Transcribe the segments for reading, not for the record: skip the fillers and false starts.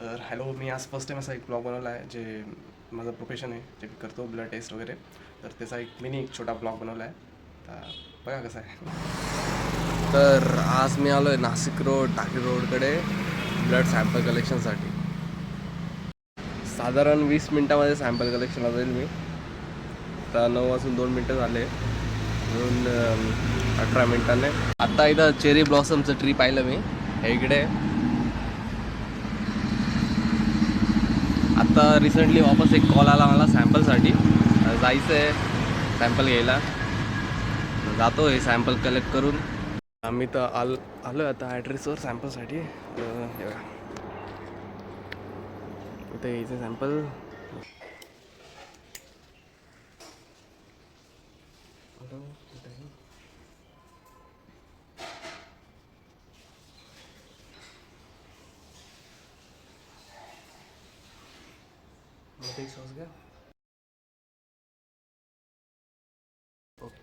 तर हॅलो, मी आज first time असा एक ब्लॉग बनवला आहे जे माझं प्रोफेशन आहे, जे मी करतो ब्लड टेस्ट वगैरे. तर त्याचा एक छोटा ब्लॉग बनवला आहे. तर बघा कसा आहे. तर आज मी आलो आहे नाशिक रोड टाकळी रोडकडे ब्लड सॅम्पल कलेक्शनसाठी. साधारण 20 मिनटामध्ये सॅम्पल कलेक्शनला जाईल मी. आता 9 वाजून 2 मिनटं झाले म्हणून 18 मिनटाने. आत्ता इथं चेरी ब्लॉसमचं ट्री पाहिलं मी इकडे. आता रिसेंटली वापस एक कॉल आला मला सॅम्पलसाठी. जायचं आहे सॅम्पल घ्यायला. जातो आहे सॅम्पल कलेक्ट करून. आम्ही तर आलो आता ॲड्रेसवर सॅम्पलसाठी. इथं यायचं सॅम्पल. सॉस घ्या. ओके.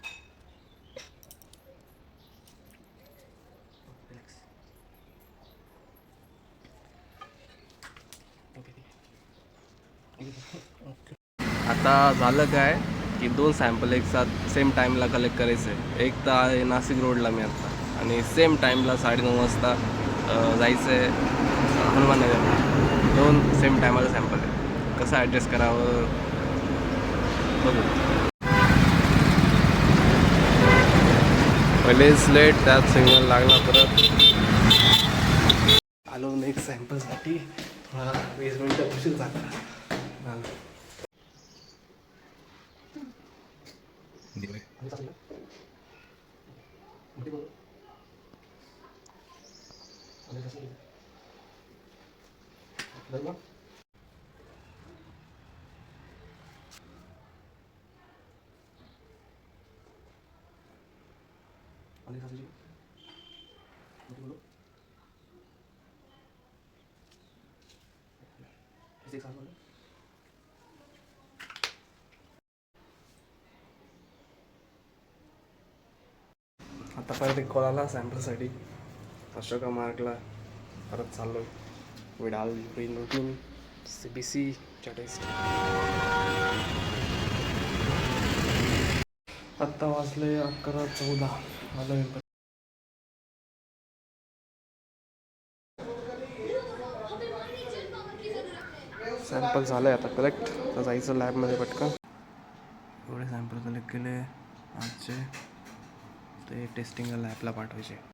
आता झालं काय की 2 सॅम्पल एक साथ सेम टाईमला कलेक्ट करायचं आहे. एक तर आहे नाशिक रोडला मी आत्ता, आणि सेम टाईमला 9:30 वाजता जायचं आहे हनुमाननगरला. 2 सेम टायमाला सॅम्पल आहे. कसं ॲडजस्ट करावं बघू. पहिलेच लेट, त्यात सिग्नल लागला परत. आलो नेक्स्ट सॅम्पलसाठी. 20 मिनटं उशीर झाला. आता परत एक कॉल आला सॅम्पलसाठी. अशोका मार्गला परत चाललो. विडाल रूटीन CBCच्या टेस्ट. आत्ता वाजले 11:14. आलो. सॅम्पल झालं आहे आता कलेक्ट. तर जायचं लॅबमध्ये पटकन. एवढे सॅम्पल कलेक्ट केले आजचे, ते टेस्टिंगला लॅबला पाठवायचे.